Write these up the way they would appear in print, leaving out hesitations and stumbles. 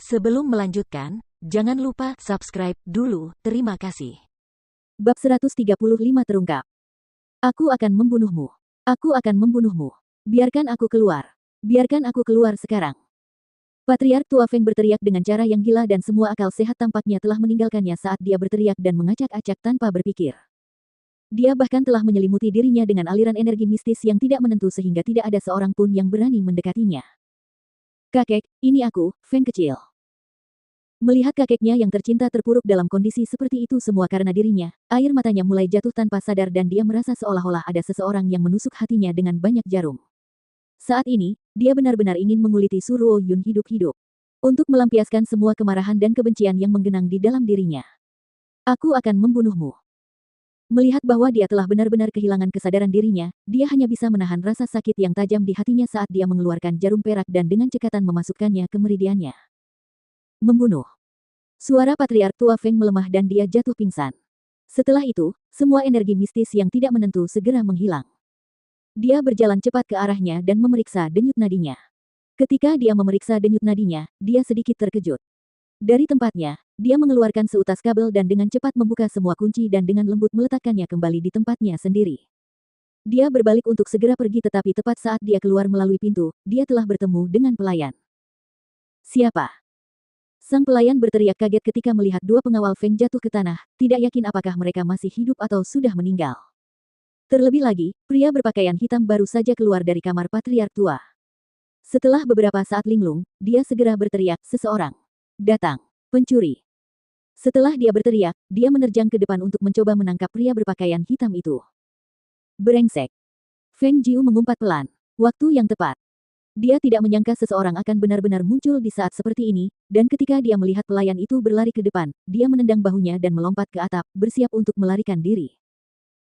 Sebelum melanjutkan, jangan lupa subscribe dulu, terima kasih. Bab 135 terungkap. Aku akan membunuhmu. Aku akan membunuhmu. Biarkan aku keluar. Biarkan aku keluar sekarang. Patriark tua Feng berteriak dengan cara yang gila dan semua akal sehat tampaknya telah meninggalkannya saat dia berteriak dan mengacak-acak tanpa berpikir. Dia bahkan telah menyelimuti dirinya dengan aliran energi mistis yang tidak menentu sehingga tidak ada seorang pun yang berani mendekatinya. Kakek, ini aku, Feng kecil. Melihat kakeknya yang tercinta terpuruk dalam kondisi seperti itu semua karena dirinya, air matanya mulai jatuh tanpa sadar dan dia merasa seolah-olah ada seseorang yang menusuk hatinya dengan banyak jarum. Saat ini, dia benar-benar ingin menguliti Su Ruoyun hidup-hidup. Untuk melampiaskan semua kemarahan dan kebencian yang menggenang di dalam dirinya. Aku akan membunuhmu. Melihat bahwa dia telah benar-benar kehilangan kesadaran dirinya, dia hanya bisa menahan rasa sakit yang tajam di hatinya saat dia mengeluarkan jarum perak dan dengan cekatan memasukkannya ke meridiannya. Membunuh. Suara Patriark tua Feng melemah dan dia jatuh pingsan. Setelah itu, semua energi mistis yang tidak menentu segera menghilang. Dia berjalan cepat ke arahnya dan memeriksa denyut nadinya. Ketika dia memeriksa denyut nadinya, dia sedikit terkejut. Dari tempatnya, dia mengeluarkan seutas kabel dan dengan cepat membuka semua kunci dan dengan lembut meletakkannya kembali di tempatnya sendiri. Dia berbalik untuk segera pergi tetapi tepat saat dia keluar melalui pintu, dia telah bertemu dengan pelayan. Siapa? Sang pelayan berteriak kaget ketika melihat dua pengawal Feng jatuh ke tanah, tidak yakin apakah mereka masih hidup atau sudah meninggal. Terlebih lagi, pria berpakaian hitam baru saja keluar dari kamar patriark tua. Setelah beberapa saat linglung, dia segera berteriak, seseorang. Datang. Pencuri. Setelah dia berteriak, dia menerjang ke depan untuk mencoba menangkap pria berpakaian hitam itu. Brengsek. Feng Jiu mengumpat pelan. Waktu yang tepat. Dia tidak menyangka seseorang akan benar-benar muncul di saat seperti ini, dan ketika dia melihat pelayan itu berlari ke depan, dia menendang bahunya dan melompat ke atap, bersiap untuk melarikan diri.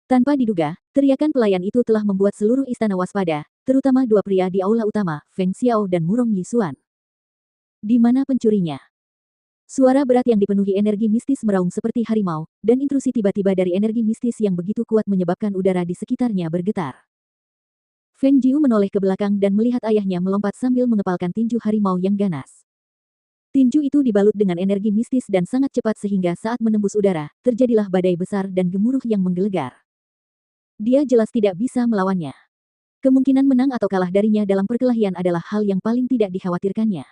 Tanpa diduga, teriakan pelayan itu telah membuat seluruh istana waspada, terutama dua pria di aula utama, Feng Xiao dan Murong Yisuan. Di mana pencurinya? Suara berat yang dipenuhi energi mistis meraung seperti harimau, dan intrusi tiba-tiba dari energi mistis yang begitu kuat menyebabkan udara di sekitarnya bergetar. Feng Jiu menoleh ke belakang dan melihat ayahnya melompat sambil mengepalkan tinju harimau yang ganas. Tinju itu dibalut dengan energi mistis dan sangat cepat sehingga saat menembus udara, terjadilah badai besar dan gemuruh yang menggelegar. Dia jelas tidak bisa melawannya. Kemungkinan menang atau kalah darinya dalam perkelahian adalah hal yang paling tidak dikhawatirkannya.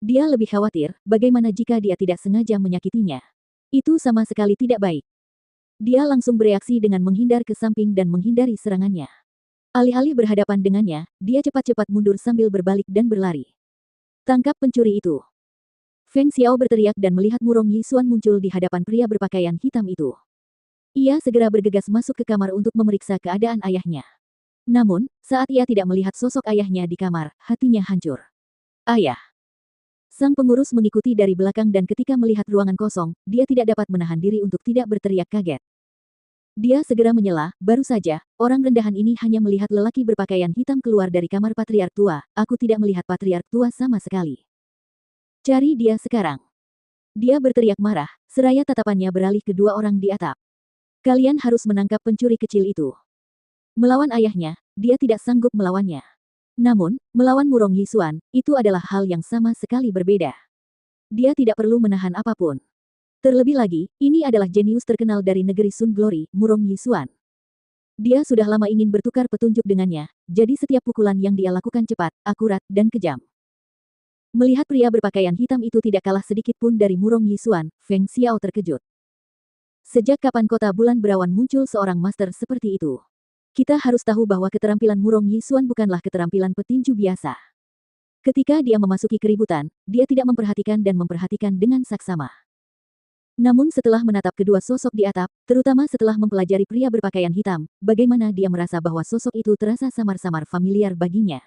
Dia lebih khawatir, bagaimana jika dia tidak sengaja menyakitinya. Itu sama sekali tidak baik. Dia langsung bereaksi dengan menghindar ke samping dan menghindari serangannya. Alih-alih berhadapan dengannya, dia cepat-cepat mundur sambil berbalik dan berlari. Tangkap pencuri itu. Feng Xiao berteriak dan melihat Murong Yisuan muncul di hadapan pria berpakaian hitam itu. Ia segera bergegas masuk ke kamar untuk memeriksa keadaan ayahnya. Namun, saat ia tidak melihat sosok ayahnya di kamar, hatinya hancur. Ayah. Sang pengurus mengikuti dari belakang dan ketika melihat ruangan kosong, dia tidak dapat menahan diri untuk tidak berteriak kaget. Dia segera menyela, baru saja, orang rendahan ini hanya melihat lelaki berpakaian hitam keluar dari kamar patriark tua, aku tidak melihat patriark tua sama sekali. Cari dia sekarang. Dia berteriak marah, seraya tatapannya beralih ke dua orang di atap. Kalian harus menangkap pencuri kecil itu. Melawan ayahnya, dia tidak sanggup melawannya. Namun, melawan Murong Yisuan, itu adalah hal yang sama sekali berbeda. Dia tidak perlu menahan apapun. Terlebih lagi, ini adalah jenius terkenal dari negeri Sun Glory, Murong Yisuan. Dia sudah lama ingin bertukar petunjuk dengannya, jadi setiap pukulan yang dia lakukan cepat, akurat, dan kejam. Melihat pria berpakaian hitam itu tidak kalah sedikit pun dari Murong Yisuan, Feng Xiao terkejut. Sejak kapan kota bulan berawan muncul seorang master seperti itu? Kita harus tahu bahwa keterampilan Murong Yisuan bukanlah keterampilan petinju biasa. Ketika dia memasuki keributan, dia tidak memperhatikan dan memperhatikan dengan saksama. Namun setelah menatap kedua sosok di atap, terutama setelah mempelajari pria berpakaian hitam, bagaimana dia merasa bahwa sosok itu terasa samar-samar familiar baginya.